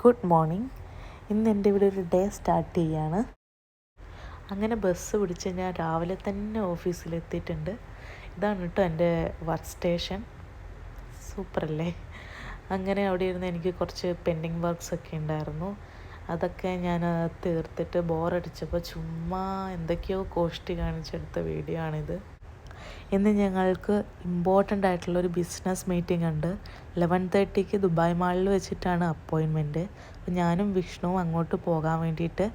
Good morning. ഇന്ന് എൻ്റെ ഇവിടെ ഒരു ഡേ സ്റ്റാർട്ട് ചെയ്യാണ്. അങ്ങനെ ബസ് പിടിച്ച് ഞാൻ രാവിലെ തന്നെ ഓഫീസിലെത്തിയിട്ടുണ്ട്. ഇതാണ് കേട്ടോ എൻ്റെ വർക്ക് സ്റ്റേഷൻ. സൂപ്പറല്ലേ? അങ്ങനെ അവിടെ ഇരുന്ന് എനിക്ക് കുറച്ച് പെൻഡിങ് വർക്ക്സ് ഒക്കെ ഉണ്ടായിരുന്നു. അതൊക്കെ ഞാൻ തീർത്തിട്ട് ബോറടിച്ചപ്പോൾ ചുമ്മാ എന്തൊക്കെയോ കോഷ്ടി കാണിച്ചെടുത്ത വീഡിയോ ആണിത്. ഇന്ന് ഞങ്ങൾക്ക് ഇമ്പോർട്ടൻ്റ് ആയിട്ടുള്ളൊരു ബിസിനസ് മീറ്റിംഗ് ഉണ്ട്. 11:30 ദുബായ് മാളിൽ വെച്ചിട്ടാണ് അപ്പോയിൻമെൻറ്റ്. അപ്പോൾ ഞാനും വിഷ്ണുവും അങ്ങോട്ട് പോകാൻ വേണ്ടിയിട്ട്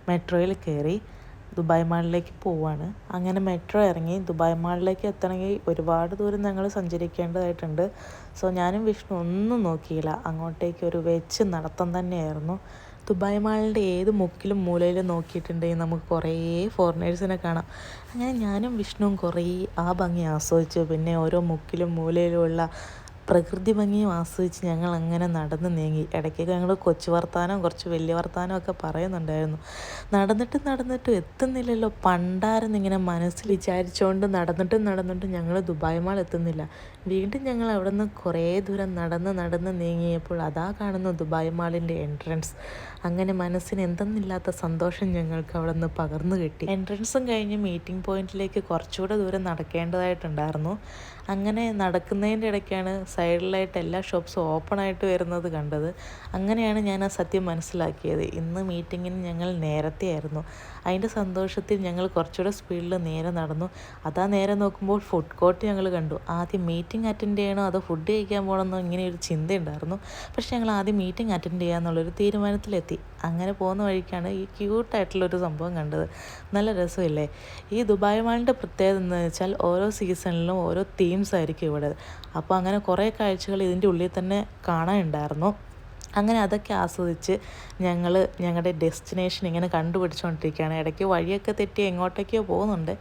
മെട്രോയിൽ കയറി ദുബായ് മാളിലേക്ക് പോവാണ്. അങ്ങനെ മെട്രോ ഇറങ്ങി ദുബായ് മാളിലേക്ക് എത്തണമെങ്കിൽ ഒരുപാട് ദൂരം ഞങ്ങൾ സഞ്ചരിക്കേണ്ടതായിട്ടുണ്ട്. സോ ഞാനും വിഷ്ണു ഒന്നും നോക്കിയില്ല, അങ്ങോട്ടേക്ക് ഒരു വെച്ച് നടത്തം തന്നെയായിരുന്നു. ദുബായ് മാളിൻ്റെ ഏത് മുക്കിലും മൂലയിലും നോക്കിയിട്ടുണ്ടെങ്കിൽ നമുക്ക് കുറേ ഫോറിനേഴ്സിനെ കാണാം. അങ്ങനെ ഞാനും വിഷ്ണുവും കുറേ ആ ഭംഗി ആസ്വദിച്ചു. പിന്നെ ഓരോ മുക്കിലും മൂലയിലുമുള്ള പ്രകൃതി ഭംഗിയും ആസ്വദിച്ച് ഞങ്ങൾ അങ്ങനെ നടന്ന് നീങ്ങി. ഇടയ്ക്കൊക്കെ ഞങ്ങൾ കൊച്ചു വർത്താനം കുറച്ച് വലിയ വർത്താനം ഒക്കെ പറയുന്നുണ്ടായിരുന്നു. നടന്നിട്ടും എത്തുന്നില്ലല്ലോ, പണ്ടായിരുന്നു ഇങ്ങനെ മനസ്സിൽ വിചാരിച്ചുകൊണ്ട് നടന്നിട്ടും ഞങ്ങൾ ദുബായ് മാൾ എത്തുന്നില്ല. വീണ്ടും ഞങ്ങൾ അവിടെ നിന്ന് കുറേ ദൂരം നടന്ന് നീങ്ങിയപ്പോൾ അതാ കാണുന്നു ദുബായ് മാളിൻ്റെ എൻട്രൻസ്. അങ്ങനെ മനസ്സിന് എന്തെന്നില്ലാത്ത സന്തോഷം ഞങ്ങൾക്ക് അവിടെ നിന്ന് പകർന്നു കിട്ടി. എൻട്രൻസും കഴിഞ്ഞ് മീറ്റിംഗ് പോയിന്റിലേക്ക് കുറച്ചുകൂടെ ദൂരം നടക്കേണ്ടതായിട്ടുണ്ടായിരുന്നു. അങ്ങനെ നടക്കുന്നതിൻ്റെ ഇടയ്ക്കാണ് സൈഡിലായിട്ട് എല്ലാ ഷോപ്സും ഓപ്പണായിട്ട് വരുന്നത് കണ്ടത്. അങ്ങനെയാണ് ഞാൻ ആ സത്യം മനസ്സിലാക്കിയത്. ഇന്ന് മീറ്റിങ്ങിന് ഞങ്ങൾ നേരത്തെ ആയിരുന്നു. അതിൻ്റെ സന്തോഷത്തിൽ ഞങ്ങൾ കുറച്ചുകൂടെ സ്പീഡിൽ നേരെ നടന്നു. അതാ നേരെ നോക്കുമ്പോൾ ഫുഡ് കോർട്ട് ഞങ്ങൾ കണ്ടു. ആദ്യം മീറ്റിംഗ് അറ്റൻഡ് ചെയ്യണോ അതോ ഫുഡ് കഴിക്കാൻ പോകണമെന്നോ ഇങ്ങനെ ഒരു ചിന്തയുണ്ടായിരുന്നു. പക്ഷേ ഞങ്ങൾ ആദ്യം മീറ്റിംഗ് അറ്റൻഡ് ചെയ്യാമെന്നുള്ളൊരു തീരുമാനത്തിലെത്തി. അങ്ങനെ പോകുന്ന വഴിക്കാണ് ഈ ക്യൂട്ടായിട്ടുള്ളൊരു സംഭവം കണ്ടത്. നല്ല രസമില്ലേ? ഈ ദുബായ് മാളിൻ്റെ പ്രത്യേകത എന്ന് വെച്ചാൽ ഓരോ സീസണിലും ഓരോ തീംസ് ആയിരിക്കും ഇവിടെ. അപ്പോൾ അങ്ങനെ കുറേ കാഴ്ചകൾ ഇതിൻ്റെ ഉള്ളിൽ തന്നെ കാണാനുണ്ടായിരുന്നു. അങ്ങനെ അതൊക്കെ ആസ്വദിച്ച് ഞങ്ങൾ ഞങ്ങളുടെ ഡെസ്റ്റിനേഷൻ ഇങ്ങനെ കണ്ടുപിടിച്ചുകൊണ്ടിരിക്കുകയാണ്. ഇടയ്ക്ക് വഴിയൊക്കെ തെറ്റി എങ്ങോട്ടേക്കോ പോകുന്നുണ്ട്.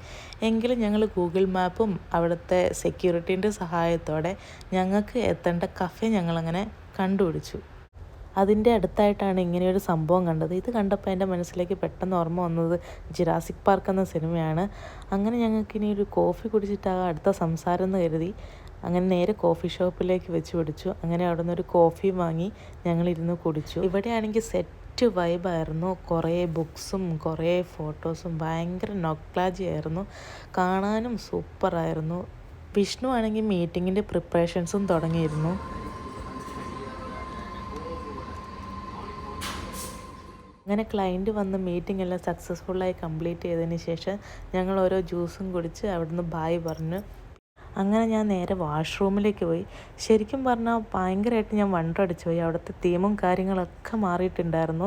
എങ്കിലും ഞങ്ങൾ ഗൂഗിൾ മാപ്പും അവിടുത്തെ സെക്യൂരിറ്റീൻ്റെ സഹായത്തോടെ ഞങ്ങൾക്ക് എത്തേണ്ട കഫേ ഞങ്ങളങ്ങനെ കണ്ടുപിടിച്ചു. അതിൻ്റെ അടുത്തായിട്ടാണ് ഇങ്ങനെയൊരു സംഭവം കണ്ടത്. ഇത് കണ്ടപ്പോൾ എൻ്റെ മനസ്സിലേക്ക് പെട്ടെന്ന് ഓർമ്മ വന്നത് ജുറാസിക് പാർക്ക് എന്ന സിനിമയാണ്. അങ്ങനെ ഞങ്ങൾക്കിനി ഒരു കോഫി കുടിച്ചിട്ടാകാം അടുത്ത സംസാരം എന്ന് കരുതി അങ്ങനെ നേരെ കോഫി ഷോപ്പിലേക്ക് വെച്ച് പിടിച്ചു. അങ്ങനെ അവിടെ നിന്നൊരു കോഫി വാങ്ങി ഞങ്ങളിരുന്ന് കുടിച്ചു. ഇവിടെയാണെങ്കിൽ സെറ്റ് വൈബായിരുന്നു. കുറേ ബുക്സും കുറേ ഫോട്ടോസും ഭയങ്കര നൊക്ലാജി ആയിരുന്നു. കാണാനും സൂപ്പറായിരുന്നു. വിഷ്ണു ആണെങ്കിൽ മീറ്റിങ്ങിൻ്റെ പ്രിപ്പറേഷൻസും തുടങ്ങിയിരുന്നു. അങ്ങനെ ക്ലയൻറ്റ് വന്ന് മീറ്റിംഗ് എല്ലാം സക്സസ്ഫുള്ളായി കംപ്ലീറ്റ് ചെയ്തതിന് ശേഷം ഞങ്ങൾ ഓരോ ജ്യൂസും കുടിച്ച് അവിടുന്ന് ബായ് പറഞ്ഞു. അങ്ങനെ ഞാൻ നേരെ വാഷ്റൂമിലേക്ക് പോയി. ശരിക്കും പറഞ്ഞാൽ ഭയങ്കരമായിട്ട് ഞാൻ വണ്ടടിച്ചു പോയി. അവിടുത്തെ തീമും കാര്യങ്ങളൊക്കെ മാറിയിട്ടുണ്ടായിരുന്നു.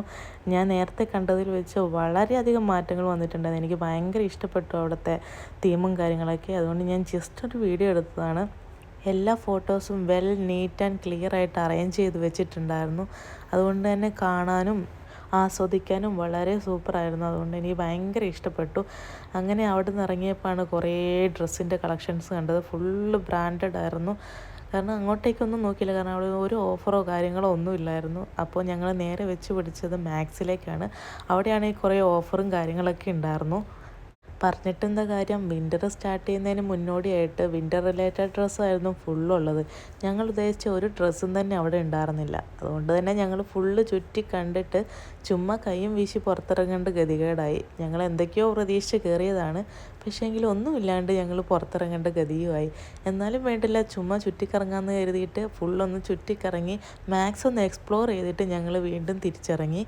ഞാൻ നേരത്തെ കണ്ടതിൽ വെച്ച് വളരെയധികം മാറ്റങ്ങൾ വന്നിട്ടുണ്ടായിരുന്നു. എനിക്ക് ഭയങ്കര ഇഷ്ടപ്പെട്ടു അവിടുത്തെ തീമും കാര്യങ്ങളൊക്കെ. അതുകൊണ്ട് ഞാൻ ജസ്റ്റ് ഒരു വീഡിയോ എടുത്തതാണ്. എല്ലാ ഫോട്ടോസും വെൽ നീറ്റ് ആൻഡ് ക്ലിയർ ആയിട്ട് അറേഞ്ച് ചെയ്ത് വെച്ചിട്ടുണ്ടായിരുന്നു. അതുകൊണ്ട് തന്നെ കാണാനും ആസ്വദിക്കാനും വളരെ സൂപ്പറായിരുന്നു. അതുകൊണ്ട് എനിക്ക് ഭയങ്കര ഇഷ്ടപ്പെട്ടു. അങ്ങനെ അവിടെ നിന്ന് ഇറങ്ങിയപ്പോഴാണ് കുറേ ഡ്രസ്സിൻ്റെ കളക്ഷൻസ് കണ്ടത്. ഫുള്ള് ബ്രാൻഡഡ് ആയിരുന്നു. കാരണം അങ്ങോട്ടേക്കൊന്നും നോക്കിയില്ല, കാരണം അവിടെ ഒരു ഓഫറോ കാര്യങ്ങളോ ഒന്നും ഇല്ലായിരുന്നു. അപ്പോൾ ഞങ്ങൾ നേരെ വെച്ച് പിടിച്ചത് മാക്സിലേക്കാണ്. അവിടെയാണെങ്കിൽ കുറേ ഓഫറും കാര്യങ്ങളൊക്കെ ഉണ്ടായിരുന്നു. പറഞ്ഞിട്ടെന്താ കാര്യം, വിൻ്റർ സ്റ്റാർട്ട് ചെയ്യുന്നതിന് മുന്നോടിയായിട്ട് വിൻ്റർ റിലേറ്റഡ് ഡ്രസ്സായിരുന്നു ഫുള്ളുള്ളത്. ഞങ്ങൾ ഉദ്ദേശിച്ച ഒരു ഡ്രസ്സും തന്നെ അവിടെ ഉണ്ടായിരുന്നില്ല. അതുകൊണ്ട് തന്നെ ഞങ്ങൾ ഫുള്ള് ചുറ്റി കണ്ടിട്ട് ചുമ്മാ കൈയും വീശി പുറത്തിറങ്ങേണ്ട ഗതികേടായി. ഞങ്ങൾ എന്തൊക്കെയോ പ്രതീക്ഷിച്ച് കയറിയതാണ്, പക്ഷേ എങ്കിലും ഒന്നുമില്ലാണ്ട് ഞങ്ങൾ പുറത്തിറങ്ങേണ്ട ഗതിയുമായി. എന്നാലും വേണ്ടില്ല, ചുമ്മാ ചുറ്റിക്കറങ്ങാമെന്ന് കരുതിയിട്ട് ഫുള്ളൊന്ന് ചുറ്റിക്കറങ്ങി മാക്സ് ഒന്ന് എക്സ്പ്ലോർ ചെയ്തിട്ട് ഞങ്ങൾ വീണ്ടും തിരിച്ചിറങ്ങി.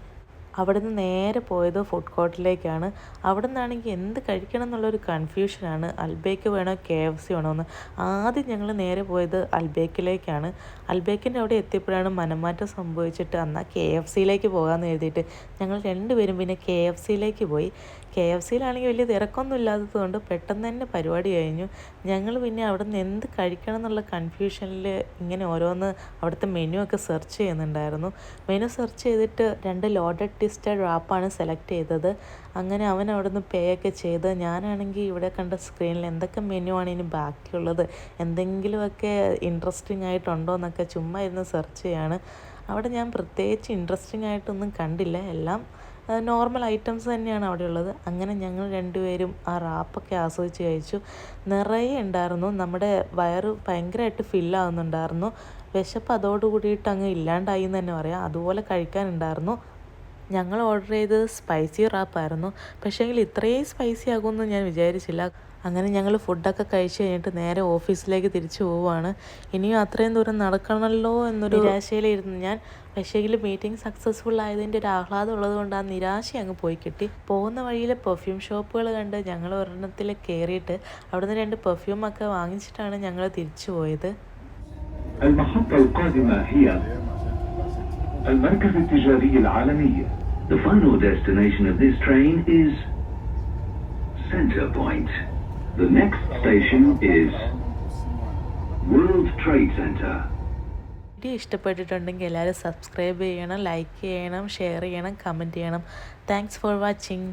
അവിടെ നിന്ന് നേരെ പോയത് ഫുഡ് കോർട്ടിലേക്കാണ്. അവിടെ നിന്നാണെങ്കിൽ എന്ത് കഴിക്കണം എന്നുള്ളൊരു കൺഫ്യൂഷനാണ്. അൽബേക്ക് വേണോ KFC വേണോ എന്ന്. ആദ്യം ഞങ്ങൾ നേരെ പോയത് അൽബേക്കിലേക്കാണ്. അൽബേക്കിൻ്റെ അവിടെ എത്തിയപ്പോഴാണ് മനംമാറ്റം സംഭവിച്ചിട്ട് എന്നാൽ KFCയിലേക്ക് പോകാമെന്ന് എഴുതിയിട്ട് ഞങ്ങൾ രണ്ടുപേരും പിന്നെ KFCയിലേക്ക് പോയി. KFCയിലാണെങ്കിൽ വലിയ തിരക്കൊന്നും ഇല്ലാത്തത് കൊണ്ട് പെട്ടെന്ന് തന്നെ പരിപാടി കഴിഞ്ഞു. ഞങ്ങൾ പിന്നെ അവിടെ നിന്ന് എന്ത് കഴിക്കണം എന്നുള്ള കൺഫ്യൂഷനിൽ ഇങ്ങനെ ഓരോന്ന് അവിടുത്തെ മെനു ഒക്കെ സെർച്ച് ചെയ്യുന്നുണ്ടായിരുന്നു. മെനു സെർച്ച് ചെയ്തിട്ട് 2 ലോഡഡ് ട്വിസ്റ്റഡ് റാപ്പാണ് സെലക്ട് ചെയ്തത്. അങ്ങനെ അവൻ അവിടെ നിന്ന് പേ ഒക്കെ ചെയ്ത്, ഞാനാണെങ്കിൽ ഇവിടെ കണ്ട സ്ക്രീനിൽ എന്തൊക്കെ മെനു ആണ് ഇനി ബാക്കിയുള്ളത്, എന്തെങ്കിലുമൊക്കെ ഇൻട്രസ്റ്റിംഗ് ആയിട്ടുണ്ടോ എന്നൊക്കെ ചുമ്മാ ഇരുന്ന് സെർച്ച് ചെയ്യാണ്. അവിടെ ഞാൻ പ്രത്യേകിച്ച് ഇൻട്രസ്റ്റിംഗ് ആയിട്ടൊന്നും കണ്ടില്ല. എല്ലാം നോർമൽ ഐറ്റംസ് തന്നെയാണ് അവിടെ ഉള്ളത്. അങ്ങനെ ഞങ്ങൾ രണ്ടുപേരും ആ റാപ്പൊക്കെ ആസ്വദിച്ച് കഴിച്ചു. നിറയെ ഉണ്ടായിരുന്നു. നമ്മുടെ വയറ് ഭയങ്കരമായിട്ട് ഫില്ലാവുന്നുണ്ടായിരുന്നു. വിശപ്പ് അതോടുകൂടിയിട്ട് അങ്ങ് ഇല്ലാണ്ടായി എന്ന് തന്നെ പറയാം. അതുപോലെ കഴിക്കാനുണ്ടായിരുന്നു. ഞങ്ങൾ ഓർഡർ ചെയ്തത് സ്പൈസി റാപ്പായിരുന്നു. പക്ഷേങ്കിൽ ഇത്രയും സ്പൈസി ആകുമെന്ന് ഞാൻ വിചാരിച്ചില്ല. അങ്ങനെ ഞങ്ങൾ ഫുഡൊക്കെ കഴിച്ച് കഴിഞ്ഞിട്ട് നേരെ ഓഫീസിലേക്ക് തിരിച്ചു പോവുകയാണ്. ഇനിയും അത്രയും ദൂരം നടക്കണമല്ലോ എന്നൊരു നിരാശയിലിരുന്നു ഞാൻ. പക്ഷേങ്കിൽ മീറ്റിംഗ് സക്സസ്ഫുൾ ആയതിൻ്റെ ഒരു ആഹ്ലാദം ഉള്ളത് കൊണ്ട് ആ നിരാശ അങ്ങ് പോയി കിട്ടി. പോകുന്ന വഴിയിൽ പെർഫ്യൂം ഷോപ്പുകൾ കണ്ട് ഞങ്ങൾ ഒരെണ്ണത്തിൽ കയറിയിട്ട് അവിടുന്ന് 2 പെർഫ്യൂമൊക്കെ വാങ്ങിച്ചിട്ടാണ് ഞങ്ങൾ തിരിച്ചു പോയത്. The final destination of this train is Center Point. The next station is World Trade Center. Video ഇഷ്ടപ്പെട്ടിട്ടുണ്ടെങ്കിൽ എല്ലാവരും സബ്സ്ക്രൈബ് ചെയ്യണം, ലൈക്ക് ചെയ്യണം, ഷെയർ ചെയ്യണം, കമൻറ്റ് ചെയ്യണം. Thanks for watching.